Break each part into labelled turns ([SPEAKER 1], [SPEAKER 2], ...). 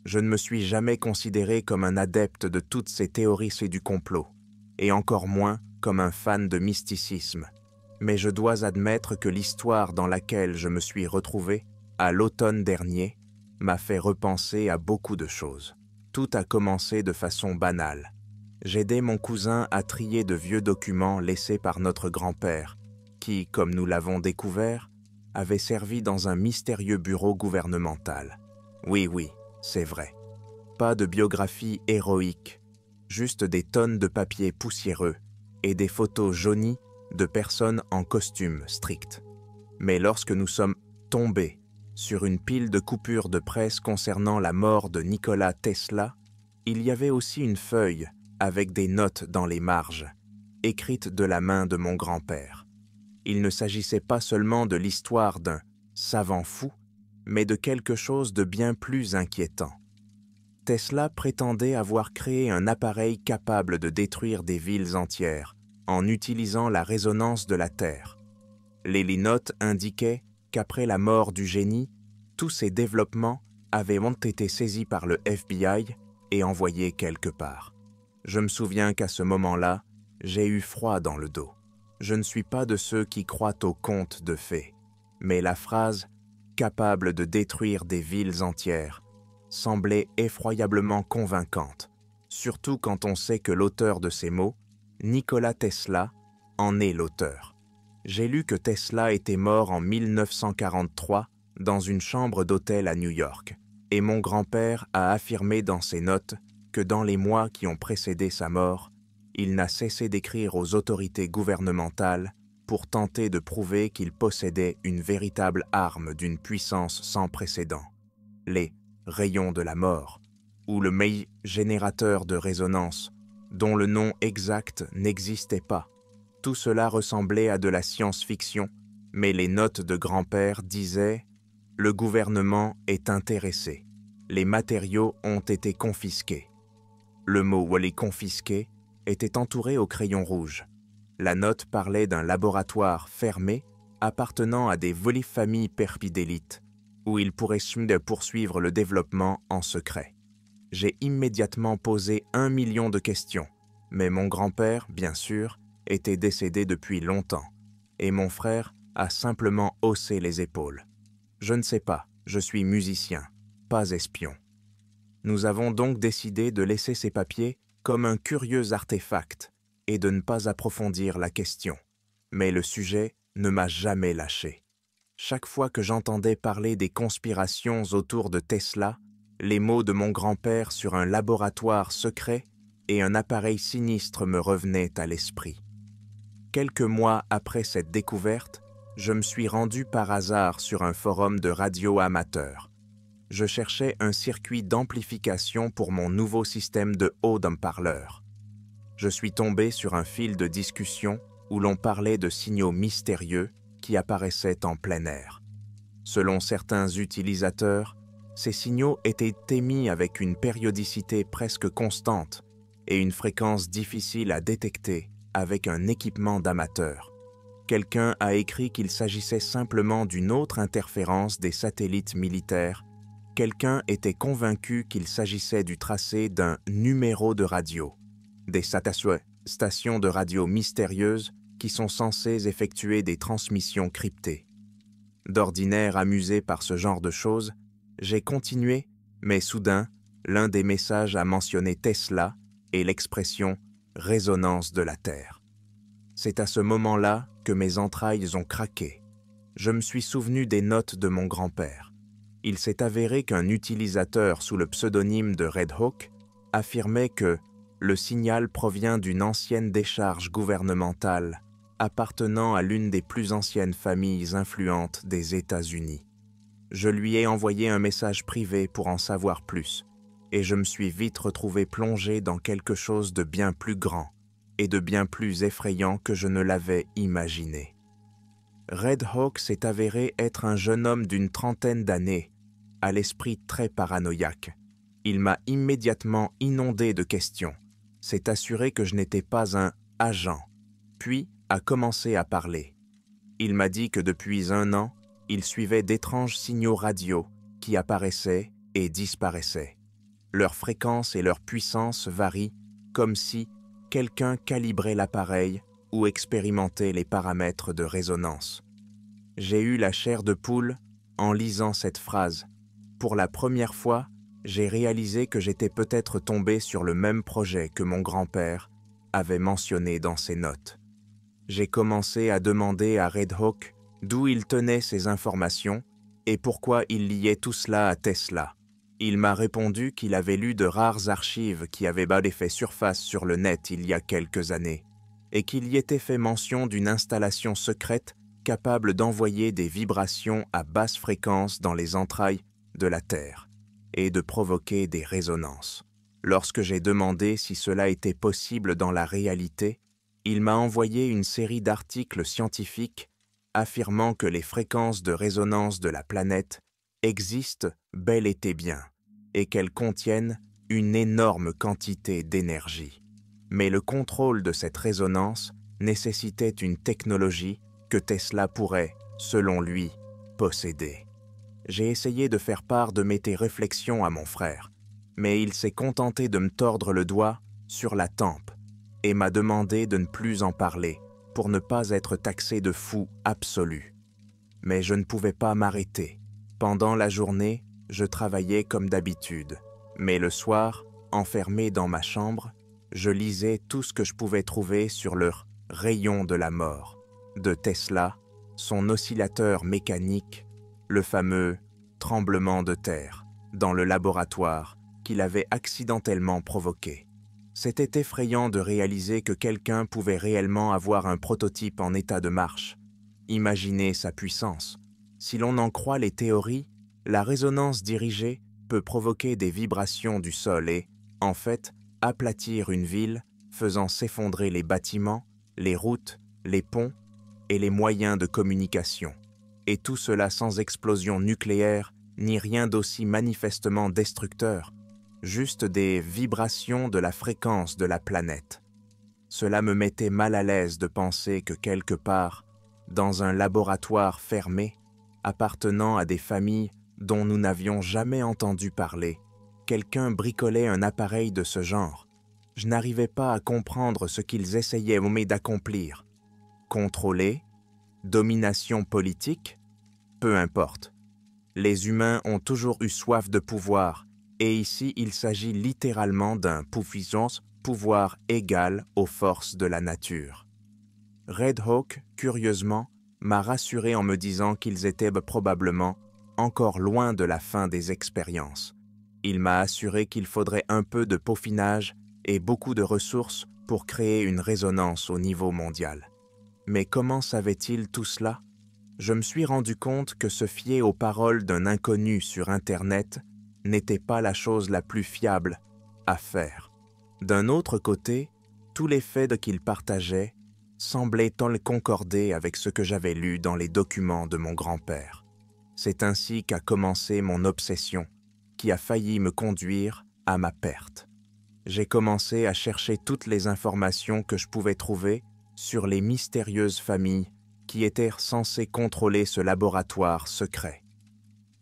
[SPEAKER 1] Je ne me suis jamais considéré comme un adepte de toutes ces théories du complot, et encore moins comme un fan de mysticisme. Mais je dois admettre que l'histoire dans laquelle je me suis retrouvé, à l'automne dernier, m'a fait repenser à beaucoup de choses. Tout a commencé de façon banale. J'aidais mon cousin à trier de vieux documents laissés par notre grand-père, qui, comme nous l'avons découvert, avait servi dans un mystérieux bureau gouvernemental. Oui, c'est vrai. Pas de biographie héroïque, juste des tonnes de papier poussiéreux et des photos jaunies de personnes en costume strict. Mais lorsque nous sommes tombés sur une pile de coupures de presse concernant la mort de Nikola Tesla, il y avait aussi une feuille avec des notes dans les marges, écrites de la main de mon grand-père. Il ne s'agissait pas seulement de l'histoire d'un savant fou, mais de quelque chose de bien plus inquiétant. Tesla prétendait avoir créé un appareil capable de détruire des villes entières en utilisant la résonance de la Terre. Les notes indiquaient qu'après la mort du génie, tous ces développements avaient été saisis par le FBI et envoyés quelque part. Je me souviens qu'à ce moment-là, j'ai eu froid dans le dos. Je ne suis pas de ceux qui croient aux contes de fées, mais la phrase « capable de détruire des villes entières » semblait effroyablement convaincante, surtout quand on sait que l'auteur de ces mots, Nikola Tesla, en est l'auteur. J'ai lu que Tesla était mort en 1943 dans une chambre d'hôtel à New York, et mon grand-père a affirmé dans ses notes que dans les mois qui ont précédé sa mort, il n'a cessé d'écrire aux autorités gouvernementales pour tenter de prouver qu'il possédait une véritable arme d'une puissance sans précédent, les rayons de la mort, ou le générateur de résonance, dont le nom exact n'existait pas. Tout cela ressemblait à de la science-fiction, mais les notes de grand-père disaient « Le gouvernement est intéressé. Les matériaux ont été confisqués. » Le mot « les confisqués » était entouré au crayon rouge. La note parlait d'un laboratoire fermé appartenant à des familles perpidélites, où il pourrait poursuivre le développement en secret. J'ai immédiatement posé 1 million de questions, mais mon grand-père, bien sûr, était décédé depuis longtemps, et mon frère a simplement haussé les épaules. Je ne sais pas, je suis musicien, pas espion. Nous avons donc décidé de laisser ces papiers comme un curieux artefact et de ne pas approfondir la question. Mais le sujet ne m'a jamais lâché. Chaque fois que j'entendais parler des conspirations autour de Tesla, les mots de mon grand-père sur un laboratoire secret et un appareil sinistre me revenaient à l'esprit. Quelques mois après cette découverte, je me suis rendu par hasard sur un forum de radio amateur. Je cherchais un circuit d'amplification pour mon nouveau système de haut-parleur. Je suis tombé sur un fil de discussion où l'on parlait de signaux mystérieux qui apparaissaient en plein air. Selon certains utilisateurs, ces signaux étaient émis avec une périodicité presque constante et une fréquence difficile à détecter avec un équipement d'amateur. Quelqu'un a écrit qu'il s'agissait simplement d'une autre interférence des satellites militaires. Quelqu'un était convaincu qu'il s'agissait du tracé d'un numéro de radio, des stations de radio mystérieuses qui sont censées effectuer des transmissions cryptées. D'ordinaire amusé par ce genre de choses, j'ai continué, mais soudain, l'un des messages a mentionné Tesla et l'expression « résonance de la Terre ». C'est à ce moment-là que mes entrailles ont craqué. Je me suis souvenu des notes de mon grand-père. Il s'est avéré qu'un utilisateur sous le pseudonyme de Red Hawk affirmait que le signal provient d'une ancienne décharge gouvernementale appartenant à l'une des plus anciennes familles influentes des États-Unis. Je lui ai envoyé un message privé pour en savoir plus, et je me suis vite retrouvé plongé dans quelque chose de bien plus grand et de bien plus effrayant que je ne l'avais imaginé. Red Hawk s'est avéré être un jeune homme d'une trentaine d'années, à l'esprit très paranoïaque. Il m'a immédiatement inondé de questions, s'est assuré que je n'étais pas un agent, puis a commencé à parler. Il m'a dit que depuis 1 an, il suivait d'étranges signaux radio qui apparaissaient et disparaissaient. Leur fréquence et leur puissance varient comme si quelqu'un calibrait l'appareil ou expérimentait les paramètres de résonance. J'ai eu la chair de poule en lisant cette phrase. Pour la première fois, j'ai réalisé que j'étais peut-être tombé sur le même projet que mon grand-père avait mentionné dans ses notes. J'ai commencé à demander à Red Hawk d'où il tenait ces informations et pourquoi il liait tout cela à Tesla. Il m'a répondu qu'il avait lu de rares archives qui avaient fait surface sur le net il y a quelques années, et qu'il y était fait mention d'une installation secrète capable d'envoyer des vibrations à basse fréquence dans les entrailles de la Terre et de provoquer des résonances. Lorsque j'ai demandé si cela était possible dans la réalité, il m'a envoyé une série d'articles scientifiques affirmant que les fréquences de résonance de la planète existent bel et bien et qu'elles contiennent une énorme quantité d'énergie. Mais le contrôle de cette résonance nécessitait une technologie que Tesla pourrait, selon lui, posséder. J'ai essayé de faire part de mes réflexions à mon frère, mais il s'est contenté de me tordre le doigt sur la tempe et m'a demandé de ne plus en parler pour ne pas être taxé de fou absolu. Mais je ne pouvais pas m'arrêter. Pendant la journée, je travaillais comme d'habitude, mais le soir, enfermé dans ma chambre, je lisais tout ce que je pouvais trouver sur le rayon de la mort de Tesla, son oscillateur mécanique, le fameux tremblement de terre dans le laboratoire qu'il avait accidentellement provoqué. C'était effrayant de réaliser que quelqu'un pouvait réellement avoir un prototype en état de marche. Imaginez sa puissance. Si l'on en croit les théories, la résonance dirigée peut provoquer des vibrations du sol et, en fait, aplatir une ville, faisant s'effondrer les bâtiments, les routes, les ponts et les moyens de communication. Et tout cela sans explosion nucléaire ni rien d'aussi manifestement destructeur, juste des vibrations de la fréquence de la planète. Cela me mettait mal à l'aise de penser que quelque part, dans un laboratoire fermé, appartenant à des familles dont nous n'avions jamais entendu parler, quelqu'un bricolait un appareil de ce genre. Je n'arrivais pas à comprendre ce qu'ils essayaient d'accomplir. Contrôler, domination politique, peu importe. Les humains ont toujours eu soif de pouvoir, et ici il s'agit littéralement d'un pouvoir égal aux forces de la nature. Red Hawk, curieusement, m'a rassuré en me disant qu'ils étaient probablement encore loin de la fin des expériences. Il m'a assuré qu'il faudrait un peu de peaufinage et beaucoup de ressources pour créer une résonance au niveau mondial. Mais comment savait-il tout cela? Je me suis rendu compte que se fier aux paroles d'un inconnu sur Internet n'était pas la chose la plus fiable à faire. D'un autre côté, tous les faits qu'il partageait semblaient concorder avec ce que j'avais lu dans les documents de mon grand-père. C'est ainsi qu'a commencé mon obsession, qui a failli me conduire à ma perte. J'ai commencé à chercher toutes les informations que je pouvais trouver sur les mystérieuses familles qui étaient censées contrôler ce laboratoire secret.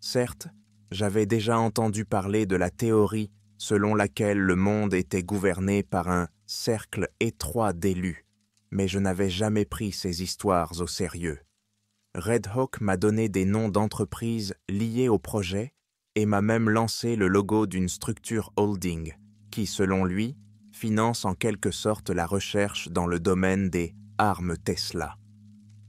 [SPEAKER 1] Certes, j'avais déjà entendu parler de la théorie selon laquelle le monde était gouverné par un cercle étroit d'élus, mais je n'avais jamais pris ces histoires au sérieux. Red Hawk m'a donné des noms d'entreprises liées au projet et m'a même lancé le logo d'une structure holding qui, selon lui, finance en quelque sorte la recherche dans le domaine des armes Tesla.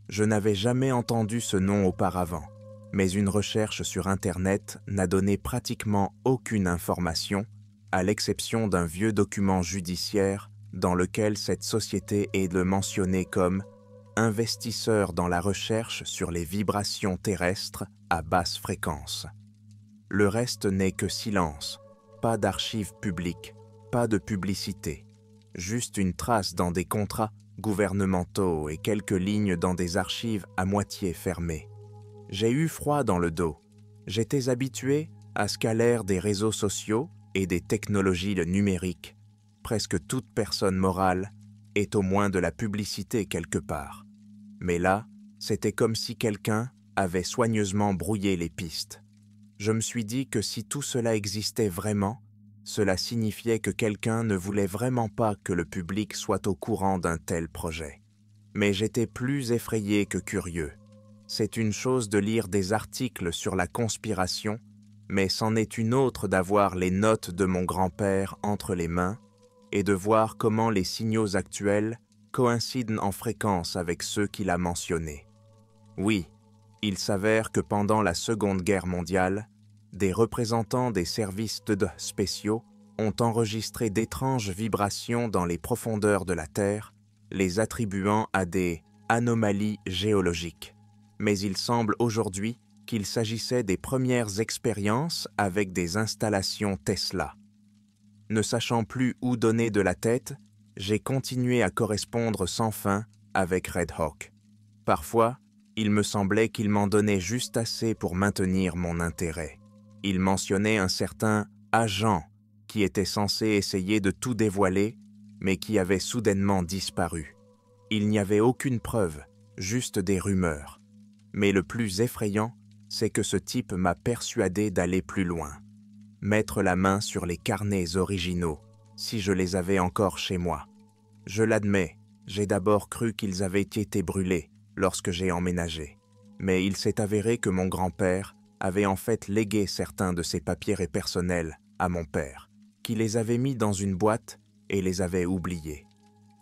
[SPEAKER 1] Je n'avais jamais entendu ce nom auparavant, mais une recherche sur Internet n'a donné pratiquement aucune information, à l'exception d'un vieux document judiciaire dans lequel cette société est mentionnée comme investisseur dans la recherche sur les vibrations terrestres à basse fréquence. Le reste n'est que silence, pas d'archives publiques, pas de publicité, juste une trace dans des contrats gouvernementaux et quelques lignes dans des archives à moitié fermées. J'ai eu froid dans le dos. J'étais habitué à ce qu'à l'ère des réseaux sociaux et des technologies numériques, presque toute personne morale ait au moins de la publicité quelque part. Mais là, c'était comme si quelqu'un avait soigneusement brouillé les pistes. Je me suis dit que si tout cela existait vraiment, Cela signifiait que quelqu'un ne voulait vraiment pas que le public soit au courant d'un tel projet. Mais j'étais plus effrayé que curieux. C'est une chose de lire des articles sur la conspiration, mais c'en est une autre d'avoir les notes de mon grand-père entre les mains et de voir comment les signaux actuels coïncident en fréquence avec ceux qu'il a mentionnés. Oui, il s'avère que pendant la Seconde Guerre mondiale, des représentants des services spéciaux ont enregistré d'étranges vibrations dans les profondeurs de la Terre, les attribuant à des anomalies géologiques. Mais il semble aujourd'hui qu'il s'agissait des premières expériences avec des installations Tesla. Ne sachant plus où donner de la tête, j'ai continué à correspondre sans fin avec Red Hawk. Parfois, il me semblait qu'il m'en donnait juste assez pour maintenir mon intérêt. Il mentionnait un certain agent qui était censé essayer de tout dévoiler, mais qui avait soudainement disparu. Il n'y avait aucune preuve, juste des rumeurs. Mais le plus effrayant, c'est que ce type m'a persuadé d'aller plus loin. Mettre la main sur les carnets originaux, si je les avais encore chez moi. Je l'admets, j'ai d'abord cru qu'ils avaient été brûlés lorsque j'ai emménagé. Mais il s'est avéré que mon grand-père avait en fait légué certains de ses papiers personnels à mon père, qui les avait mis dans une boîte et les avait oubliés.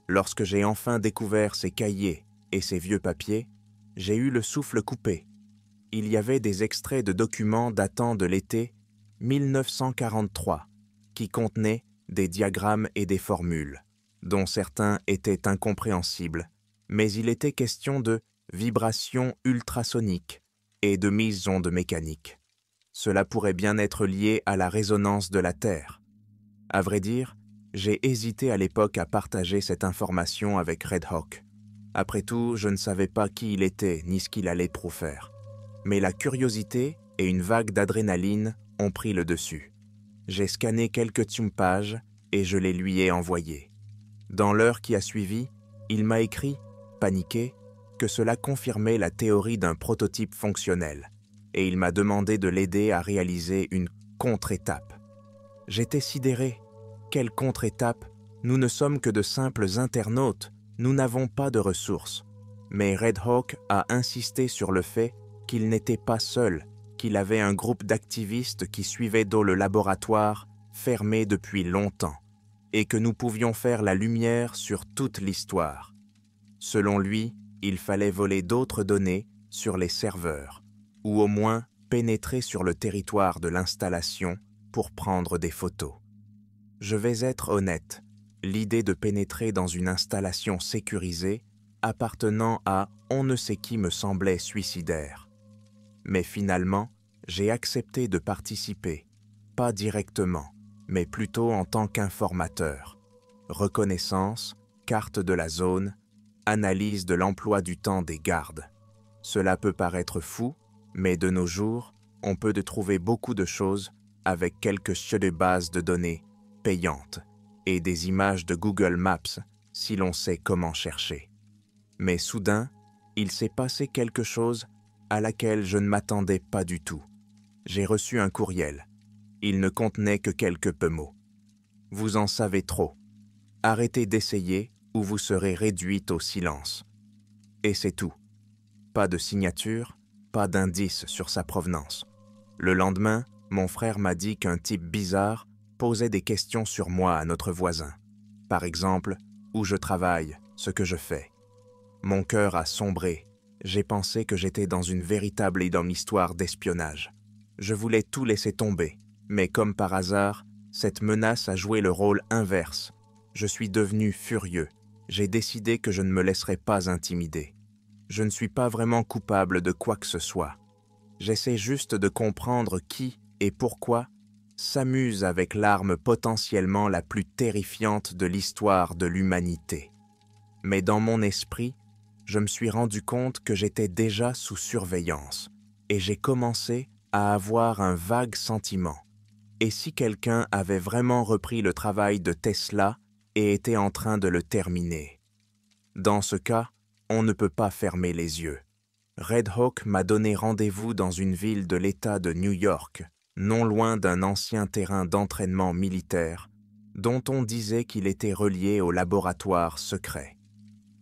[SPEAKER 1] Lorsque j'ai enfin découvert ces cahiers et ces vieux papiers, j'ai eu le souffle coupé. Il y avait des extraits de documents datant de l'été 1943 qui contenaient des diagrammes et des formules, dont certains étaient incompréhensibles, mais il était question de vibrations ultrasoniques et de mises ondes mécaniques. Cela pourrait bien être lié à la résonance de la Terre. À vrai dire, j'ai hésité à l'époque à partager cette information avec Red Hawk. Après tout, je ne savais pas qui il était ni ce qu'il allait faire. Mais la curiosité et une vague d'adrénaline ont pris le dessus. J'ai scanné quelques pages et je les lui ai envoyées. Dans l'heure qui a suivi, il m'a écrit, paniqué, que cela confirmait la théorie d'un prototype fonctionnel, et il m'a demandé de l'aider à réaliser une contre-étape. J'étais sidéré. Quelle contre-étape? Nous ne sommes que de simples internautes, nous n'avons pas de ressources. Mais Red Hawk a insisté sur le fait qu'il n'était pas seul, qu'il avait un groupe d'activistes qui suivaient dans le laboratoire, fermé depuis longtemps, et que nous pouvions faire la lumière sur toute l'histoire. Selon lui, il fallait voler d'autres données sur les serveurs, ou au moins pénétrer sur le territoire de l'installation pour prendre des photos. Je vais être honnête, l'idée de pénétrer dans une installation sécurisée appartenant à on ne sait qui me semblait suicidaire. Mais finalement, j'ai accepté de participer, pas directement, mais plutôt en tant qu'informateur. Reconnaissance, carte de la zone, analyse de l'emploi du temps des gardes. Cela peut paraître fou, mais de nos jours, on peut trouver beaucoup de choses avec quelques bases de données payantes et des images de Google Maps si l'on sait comment chercher. Mais soudain, il s'est passé quelque chose à laquelle je ne m'attendais pas du tout. J'ai reçu un courriel. Il ne contenait que quelques mots. Vous en savez trop. Arrêtez d'essayer ou vous serez réduite au silence. Et c'est tout. Pas de signature, pas d'indice sur sa provenance. Le lendemain, mon frère m'a dit qu'un type bizarre posait des questions sur moi à notre voisin. Par exemple, où je travaille, ce que je fais. Mon cœur a sombré. J'ai pensé que j'étais dans une véritable histoire d'espionnage. Je voulais tout laisser tomber, mais comme par hasard, cette menace a joué le rôle inverse. Je suis devenu furieux. J'ai décidé que je ne me laisserais pas intimider. Je ne suis pas vraiment coupable de quoi que ce soit. J'essaie juste de comprendre qui et pourquoi s'amuse avec l'arme potentiellement la plus terrifiante de l'histoire de l'humanité. Mais dans mon esprit, je me suis rendu compte que j'étais déjà sous surveillance et j'ai commencé à avoir un vague sentiment. Et si quelqu'un avait vraiment repris le travail de Tesla et était en train de le terminer? Dans ce cas, on ne peut pas fermer les yeux. Red Hawk m'a donné rendez-vous dans une ville de l'État de New York non loin d'un ancien terrain d'entraînement militaire, dont on disait qu'il était relié au laboratoire secret.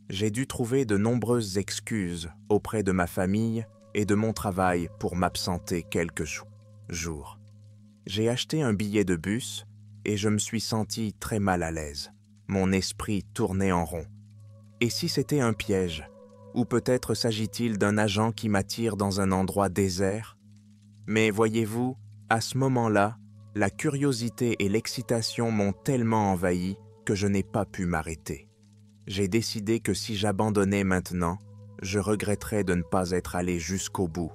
[SPEAKER 1] J'ai dû trouver de nombreuses excuses auprès de ma famille et de mon travail pour m'absenter quelques jours. J'ai acheté un billet de bus et je me suis senti très mal à l'aise. Mon esprit tournait en rond. Et si c'était un piège? Ou peut-être s'agit-il d'un agent qui m'attire dans un endroit désert? Mais voyez-vous, à ce moment-là, la curiosité et l'excitation m'ont tellement envahi que je n'ai pas pu m'arrêter. J'ai décidé que si j'abandonnais maintenant, je regretterais de ne pas être allé jusqu'au bout.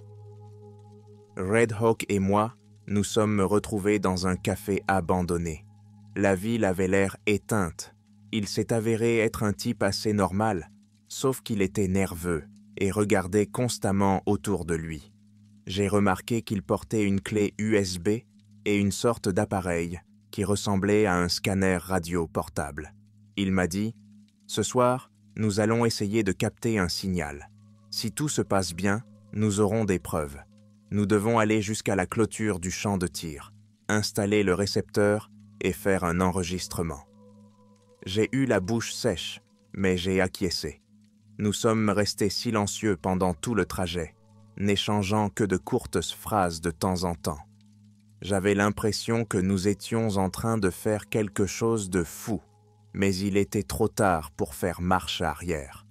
[SPEAKER 1] Red Hawk et moi, nous sommes retrouvés dans un café abandonné. La ville avait l'air éteinte. Il s'est avéré être un type assez normal, sauf qu'il était nerveux et regardait constamment autour de lui. J'ai remarqué qu'il portait une clé USB et une sorte d'appareil qui ressemblait à un scanner radio portable. Il m'a dit « Ce soir, nous allons essayer de capter un signal. Si tout se passe bien, nous aurons des preuves. Nous devons aller jusqu'à la clôture du champ de tir, installer le récepteur et faire un enregistrement. » J'ai eu la bouche sèche, mais j'ai acquiescé. Nous sommes restés silencieux pendant tout le trajet, n'échangeant que de courtes phrases de temps en temps. J'avais l'impression que nous étions en train de faire quelque chose de fou, mais il était trop tard pour faire marche arrière.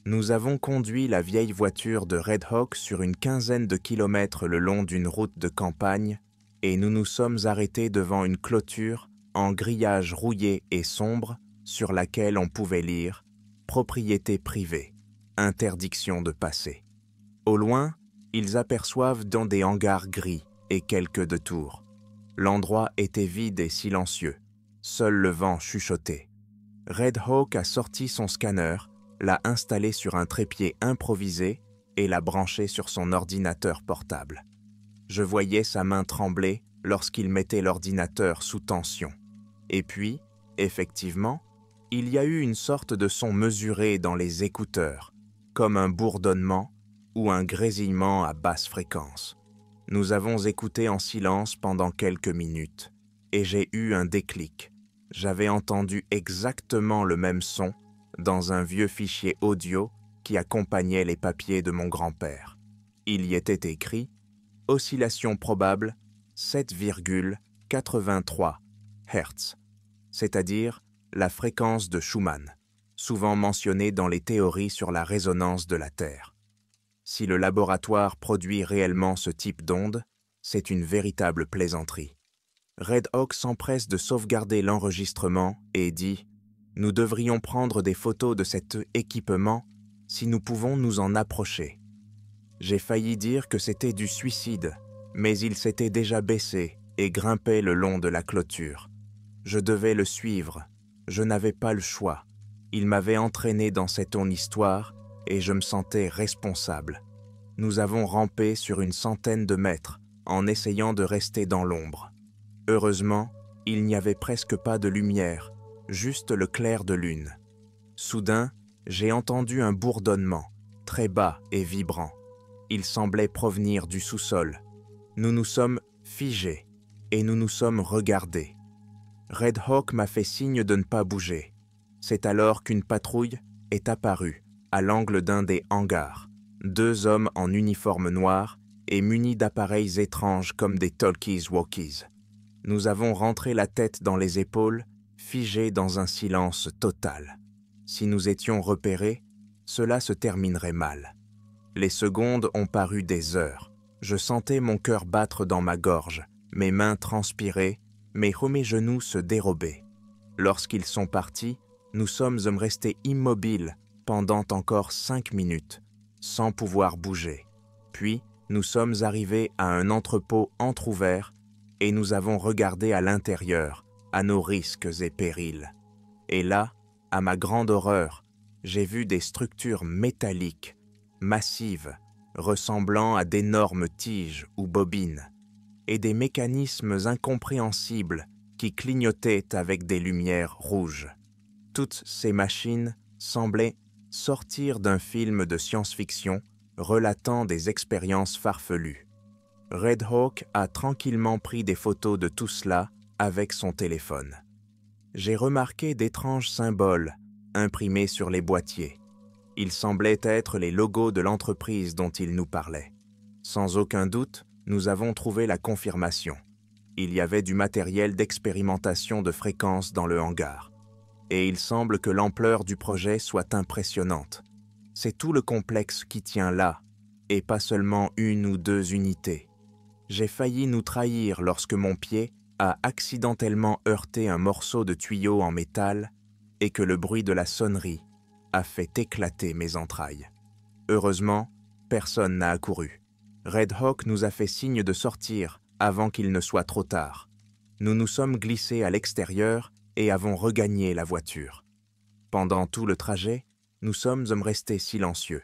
[SPEAKER 1] Nous avons conduit la vieille voiture de Red Hawk sur une quinzaine de kilomètres le long d'une route de campagne et nous nous sommes arrêtés devant une clôture en grillage rouillé et sombre sur laquelle on pouvait lire « Propriété privée, interdiction de passer ». Au loin, ils aperçoivent dans des hangars gris et quelques de tours. L'endroit était vide et silencieux. Seul le vent chuchotait. Red Hawk a sorti son scanner, l'a installé sur un trépied improvisé et l'a branché sur son ordinateur portable. Je voyais sa main trembler lorsqu'il mettait l'ordinateur sous tension. Et puis, effectivement, il y a eu une sorte de son mesuré dans les écouteurs, comme un bourdonnement ou un grésillement à basse fréquence. Nous avons écouté en silence pendant quelques minutes, et j'ai eu un déclic. J'avais entendu exactement le même son dans un vieux fichier audio qui accompagnait les papiers de mon grand-père. Il y était écrit « Oscillation probable 7,83 Hz », c'est-à-dire la fréquence de Schumann, souvent mentionnée dans les théories sur la résonance de la Terre. Si le laboratoire produit réellement ce type d'onde, c'est une véritable plaisanterie. Red Hawk s'empresse de sauvegarder l'enregistrement et dit « Nous devrions prendre des photos de cet équipement si nous pouvons nous en approcher. » J'ai failli dire que c'était du suicide, mais il s'était déjà baissé et grimpait le long de la clôture. Je devais le suivre. Je n'avais pas le choix. Il m'avait entraîné dans cette histoire et je me sentais responsable. Nous avons rampé sur une centaine de mètres en essayant de rester dans l'ombre. Heureusement, il n'y avait presque pas de lumière, juste le clair de lune. Soudain, j'ai entendu un bourdonnement, très bas et vibrant. Il semblait provenir du sous-sol. Nous nous sommes figés et nous nous sommes regardés. Red Hawk m'a fait signe de ne pas bouger. C'est alors qu'une patrouille est apparue à l'angle d'un des hangars. 2 hommes en uniforme noir et munis d'appareils étranges comme des talkies-walkies. Nous avons rentré la tête dans les épaules, figés dans un silence total. Si nous étions repérés, cela se terminerait mal. Les secondes ont paru des heures. Je sentais mon cœur battre dans ma gorge, mes mains transpiraient, mes genoux se dérobaient. Lorsqu'ils sont partis, nous sommes restés immobiles pendant encore 5 minutes, sans pouvoir bouger. Puis, nous sommes arrivés à un entrepôt entrouvert et nous avons regardé à l'intérieur, à nos risques et périls. Et là, à ma grande horreur, j'ai vu des structures métalliques, massives, ressemblant à d'énormes tiges ou bobines, et des mécanismes incompréhensibles qui clignotaient avec des lumières rouges. Toutes ces machines semblaient sortir d'un film de science-fiction relatant des expériences farfelues. Red Hawk a tranquillement pris des photos de tout cela avec son téléphone. J'ai remarqué d'étranges symboles imprimés sur les boîtiers. Ils semblaient être les logos de l'entreprise dont il nous parlait. Sans aucun doute, nous avons trouvé la confirmation. Il y avait du matériel d'expérimentation de fréquences dans le hangar. Et il semble que l'ampleur du projet soit impressionnante. C'est tout le complexe qui tient là, et pas seulement une ou deux unités. J'ai failli nous trahir lorsque mon pied a accidentellement heurté un morceau de tuyau en métal et que le bruit de la sonnerie a fait éclater mes entrailles. Heureusement, personne n'a accouru. Red Hawk nous a fait signe de sortir avant qu'il ne soit trop tard. Nous nous sommes glissés à l'extérieur et avons regagné la voiture. Pendant tout le trajet, nous sommes restés silencieux.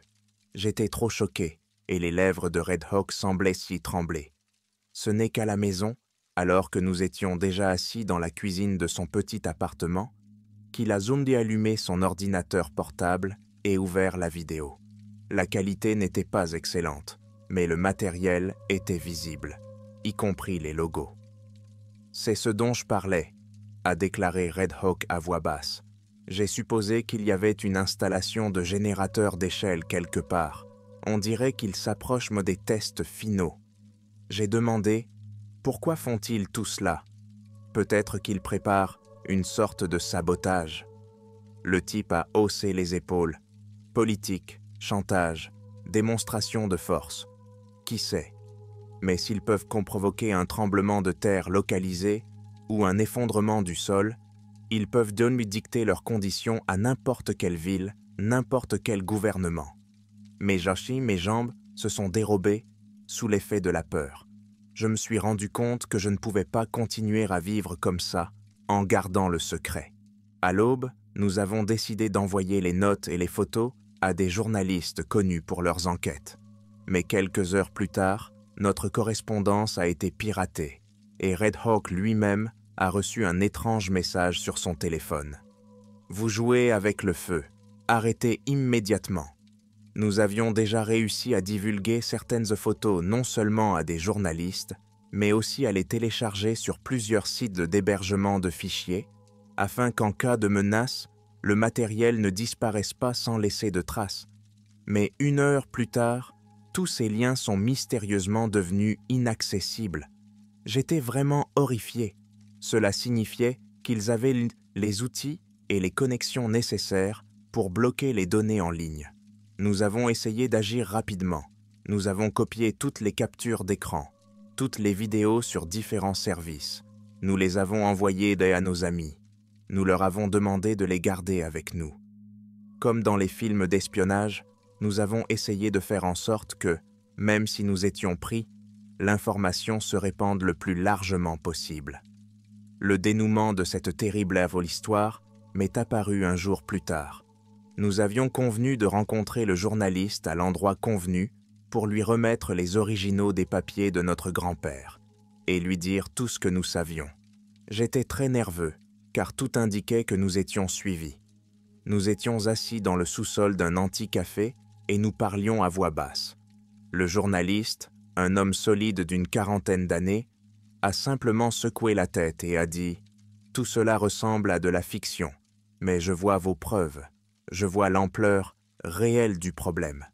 [SPEAKER 1] J'étais trop choqué et les lèvres de Red Hawk semblaient s'y trembler. Ce n'est qu'à la maison, alors que nous étions déjà assis dans la cuisine de son petit appartement, qu'il a zoomé allumé son ordinateur portable et ouvert la vidéo. La qualité n'était pas excellente, mais le matériel était visible, y compris les logos. « C'est ce dont je parlais », a déclaré Red Hawk à voix basse. « J'ai supposé qu'il y avait une installation de générateur d'échelle quelque part. On dirait qu'ils s'approchent des tests finaux. J'ai demandé « Pourquoi font-ils tout cela ? Peut-être qu'ils préparent une sorte de sabotage. » Le type a haussé les épaules. Politique, chantage, démonstration de force. Qui sait ? Mais s'ils peuvent provoquer un tremblement de terre localisé ou un effondrement du sol, ils peuvent dicter leurs conditions à n'importe quelle ville, n'importe quel gouvernement. Mes jambes se sont dérobées sous l'effet de la peur. Je me suis rendu compte que je ne pouvais pas continuer à vivre comme ça, en gardant le secret. À l'aube, nous avons décidé d'envoyer les notes et les photos à des journalistes connus pour leurs enquêtes. Mais quelques heures plus tard, notre correspondance a été piratée et Red Hawk lui-même a reçu un étrange message sur son téléphone. « Vous jouez avec le feu. Arrêtez immédiatement. » Nous avions déjà réussi à divulguer certaines photos non seulement à des journalistes, mais aussi à les télécharger sur plusieurs sites d'hébergement de fichiers, afin qu'en cas de menace, le matériel ne disparaisse pas sans laisser de traces. Mais 1 heure plus tard, tous ces liens sont mystérieusement devenus inaccessibles. J'étais vraiment horrifié. Cela signifiait qu'ils avaient les outils et les connexions nécessaires pour bloquer les données en ligne. Nous avons essayé d'agir rapidement. Nous avons copié toutes les captures d'écran, toutes les vidéos sur différents services. Nous les avons envoyées à nos amis. Nous leur avons demandé de les garder avec nous. Comme dans les films d'espionnage, nous avons essayé de faire en sorte que, même si nous étions pris, l'information se répande le plus largement possible. Le dénouement de cette terrible histoire m'est apparu un jour plus tard. Nous avions convenu de rencontrer le journaliste à l'endroit convenu pour lui remettre les originaux des papiers de notre grand-père et lui dire tout ce que nous savions. J'étais très nerveux, car tout indiquait que nous étions suivis. Nous étions assis dans le sous-sol d'un anti-café et nous parlions à voix basse. Le journaliste, un homme solide d'une 40aine d'années, a simplement secoué la tête et a dit « Tout cela ressemble à de la fiction, mais je vois vos preuves. Je vois l'ampleur réelle du problème. »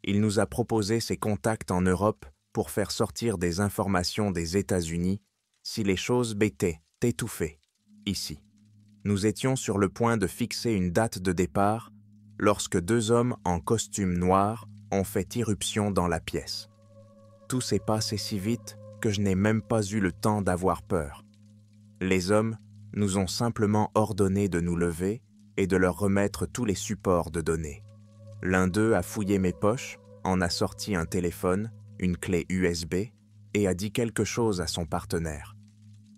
[SPEAKER 1] Il nous a proposé ses contacts en Europe pour faire sortir des informations des États-Unis si les choses étaient étouffées ici. Nous étions sur le point de fixer une date de départ lorsque 2 hommes en costume noir ont fait irruption dans la pièce. Tout s'est passé si vite que je n'ai même pas eu le temps d'avoir peur. Les hommes nous ont simplement ordonné de nous lever et de leur remettre tous les supports de données. L'un d'eux a fouillé mes poches, en a sorti un téléphone, une clé USB et a dit quelque chose à son partenaire.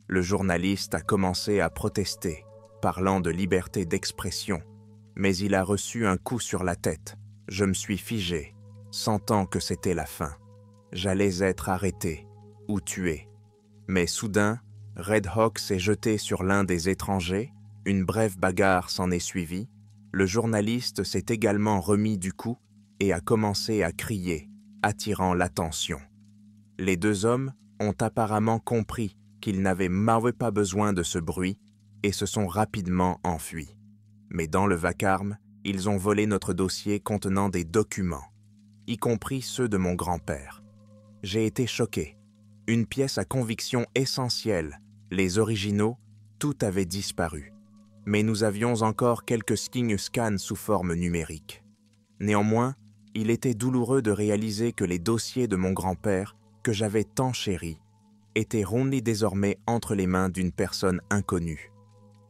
[SPEAKER 1] Le journaliste a commencé à protester, parlant de liberté d'expression, mais il a reçu un coup sur la tête. Je me suis figé, sentant que c'était la fin. J'allais être arrêté ou tué. Mais soudain, Red Hawk s'est jeté sur l'un des étrangers, une brève bagarre s'en est suivie, le journaliste s'est également remis du coup et a commencé à crier, attirant l'attention. Les deux hommes ont apparemment compris qu'ils n'avaient pas besoin de ce bruit et se sont rapidement enfuis. Mais dans le vacarme, ils ont volé notre dossier contenant des documents, y compris ceux de mon grand-père. J'ai été choqué. Une pièce à conviction essentielle, les originaux, tout avait disparu. Mais nous avions encore quelques signes scans sous forme numérique. Néanmoins, il était douloureux de réaliser que les dossiers de mon grand-père, que j'avais tant chéris, étaient rondis désormais entre les mains d'une personne inconnue.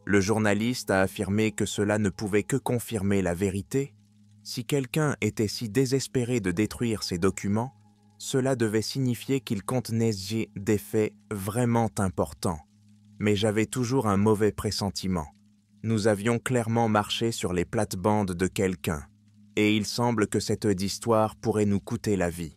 [SPEAKER 1] Le journaliste a affirmé que cela ne pouvait que confirmer la vérité. Si quelqu'un était si désespéré de détruire ces documents, cela devait signifier qu'ils contenaient des faits vraiment importants. Mais j'avais toujours un mauvais pressentiment. Nous avions clairement marché sur les plates-bandes de quelqu'un, et il semble que cette histoire pourrait nous coûter la vie.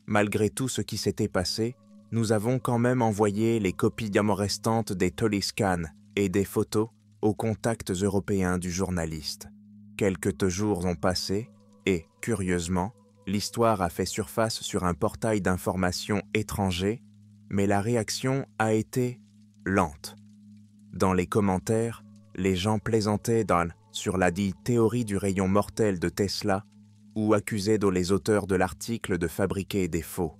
[SPEAKER 1] Malgré tout ce qui s'était passé, nous avons quand même envoyé les copies restantes des Tolyscans et des photos aux contacts européens du journaliste. Quelques jours ont passé et, curieusement, l'histoire a fait surface sur un portail d'information étranger, mais la réaction a été lente. Dans les commentaires, les gens plaisantaient sur la dite théorie du rayon mortel de Tesla ou accusaient les auteurs de l'article de fabriquer des faux.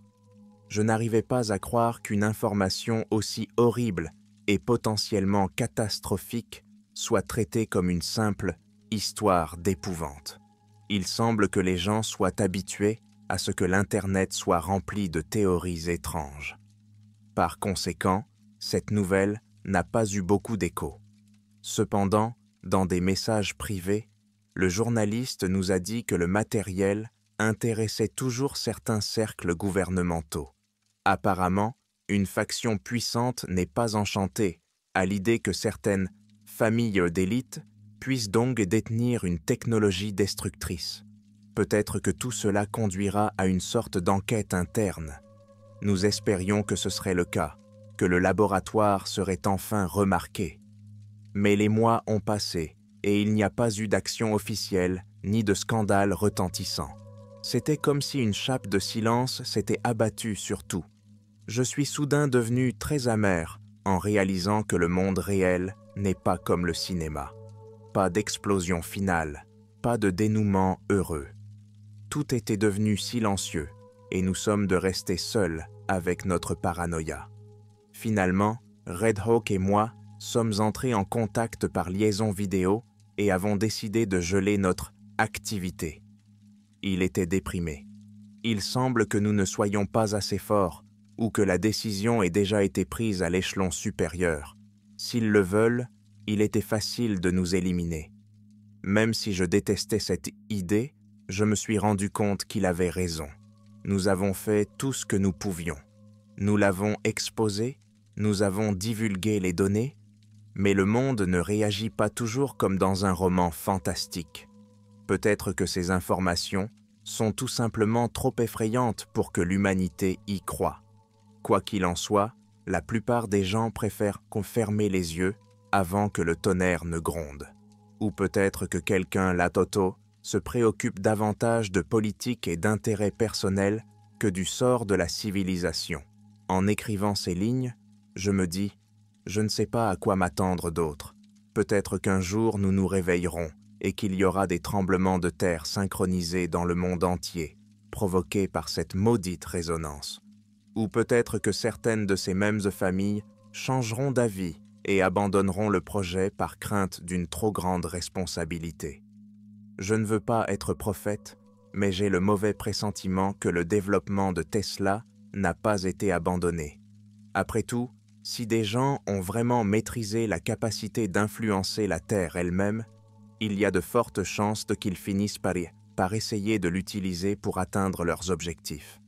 [SPEAKER 1] Je n'arrivais pas à croire qu'une information aussi horrible et potentiellement catastrophique soit traitée comme une simple histoire d'épouvante. Il semble que les gens soient habitués à ce que l'Internet soit rempli de théories étranges. Par conséquent, cette nouvelle n'a pas eu beaucoup d'écho. Cependant, dans des messages privés, le journaliste nous a dit que le matériel intéressait toujours certains cercles gouvernementaux. Apparemment, une faction puissante n'est pas enchantée à l'idée que certaines familles d'élite puissent donc détenir une technologie destructrice. Peut-être que tout cela conduira à une sorte d'enquête interne. Nous espérions que ce serait le cas, que le laboratoire serait enfin remarqué. Mais les mois ont passé et il n'y a pas eu d'action officielle ni de scandale retentissant. C'était comme si une chape de silence s'était abattue sur tout. Je suis soudain devenu très amer en réalisant que le monde réel n'est pas comme le cinéma. Pas d'explosion finale, pas de dénouement heureux. Tout était devenu silencieux et nous sommes de rester seuls avec notre paranoïa. Finalement, Red Hawk et moi sommes entrés en contact par liaison vidéo et avons décidé de geler notre activité. Il était déprimé. Il semble que nous ne soyons pas assez forts ou que la décision ait déjà été prise à l'échelon supérieur. S'ils le veulent, il était facile de nous éliminer. Même si je détestais cette idée, je me suis rendu compte qu'il avait raison. Nous avons fait tout ce que nous pouvions. Nous l'avons exposé, nous avons divulgué les données, mais le monde ne réagit pas toujours comme dans un roman fantastique. Peut-être que ces informations sont tout simplement trop effrayantes pour que l'humanité y croie. Quoi qu'il en soit, la plupart des gens préfèrent fermer les yeux avant que le tonnerre ne gronde. Ou peut-être que quelqu'un, la Toto, se préoccupe davantage de politique et d'intérêts personnels que du sort de la civilisation. En écrivant ces lignes, je me dis, je ne sais pas à quoi m'attendre d'autre. Peut-être qu'un jour nous nous réveillerons et qu'il y aura des tremblements de terre synchronisés dans le monde entier, provoqués par cette maudite résonance. Ou peut-être que certaines de ces mêmes familles changeront d'avis et abandonneront le projet par crainte d'une trop grande responsabilité. Je ne veux pas être prophète, mais j'ai le mauvais pressentiment que le développement de Tesla n'a pas été abandonné. Après tout, si des gens ont vraiment maîtrisé la capacité d'influencer la Terre elle-même, il y a de fortes chances qu'ils finissent par essayer de l'utiliser pour atteindre leurs objectifs.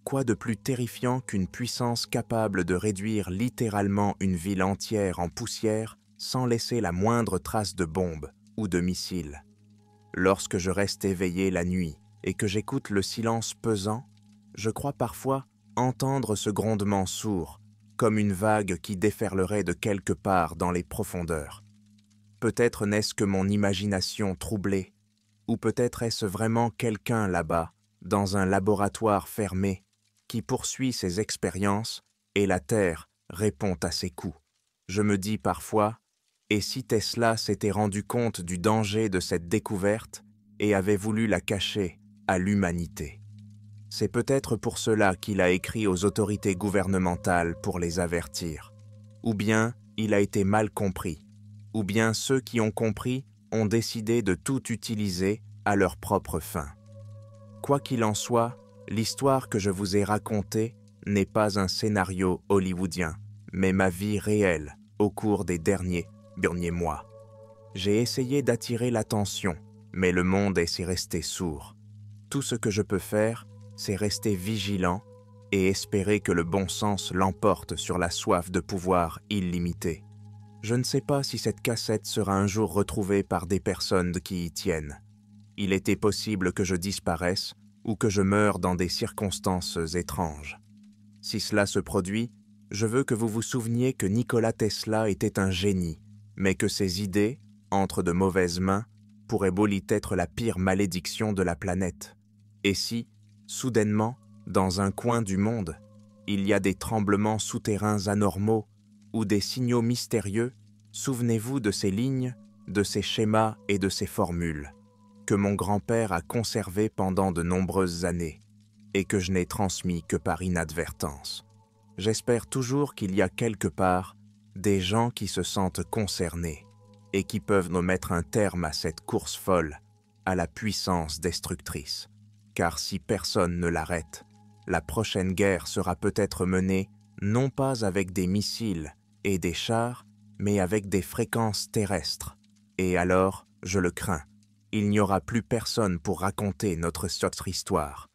[SPEAKER 1] Quoi de plus terrifiant qu'une puissance capable de réduire littéralement une ville entière en poussière sans laisser la moindre trace de bombe ou de missile? Lorsque je reste éveillé la nuit et que j'écoute le silence pesant, je crois parfois entendre ce grondement sourd, comme une vague qui déferlerait de quelque part dans les profondeurs. Peut-être n'est-ce que mon imagination troublée, ou peut-être est-ce vraiment quelqu'un là-bas, dans un laboratoire fermé, qui poursuit ses expériences et la Terre répond à ses coups. Je me dis parfois, et si Tesla s'était rendu compte du danger de cette découverte et avait voulu la cacher à l'humanité? C'est peut-être pour cela qu'il a écrit aux autorités gouvernementales pour les avertir. Ou bien il a été mal compris, ou bien ceux qui ont compris ont décidé de tout utiliser à leur propre fin. Quoi qu'il en soit, l'histoire que je vous ai racontée n'est pas un scénario hollywoodien, mais ma vie réelle au cours des derniers mois. J'ai essayé d'attirer l'attention, mais le monde est resté sourd. Tout ce que je peux faire, c'est rester vigilant et espérer que le bon sens l'emporte sur la soif de pouvoir illimitée. Je ne sais pas si cette cassette sera un jour retrouvée par des personnes qui y tiennent. Il était possible que je disparaisse ou que je meure dans des circonstances étranges. Si cela se produit, je veux que vous vous souveniez que Nikola Tesla était un génie, mais que ses idées, entre de mauvaises mains, pourraient boli être la pire malédiction de la planète. Et si, soudainement, dans un coin du monde, il y a des tremblements souterrains anormaux ou des signaux mystérieux, souvenez-vous de ces lignes, de ces schémas et de ces formules que mon grand-père a conservés pendant de nombreuses années et que je n'ai transmis que par inadvertance. J'espère toujours qu'il y a quelque part des gens qui se sentent concernés et qui peuvent nous mettre un terme à cette course folle, à la puissance destructrice. Car si personne ne l'arrête, la prochaine guerre sera peut-être menée non pas avec des missiles et des chars, mais avec des fréquences terrestres. Et alors, je le crains, il n'y aura plus personne pour raconter notre histoire.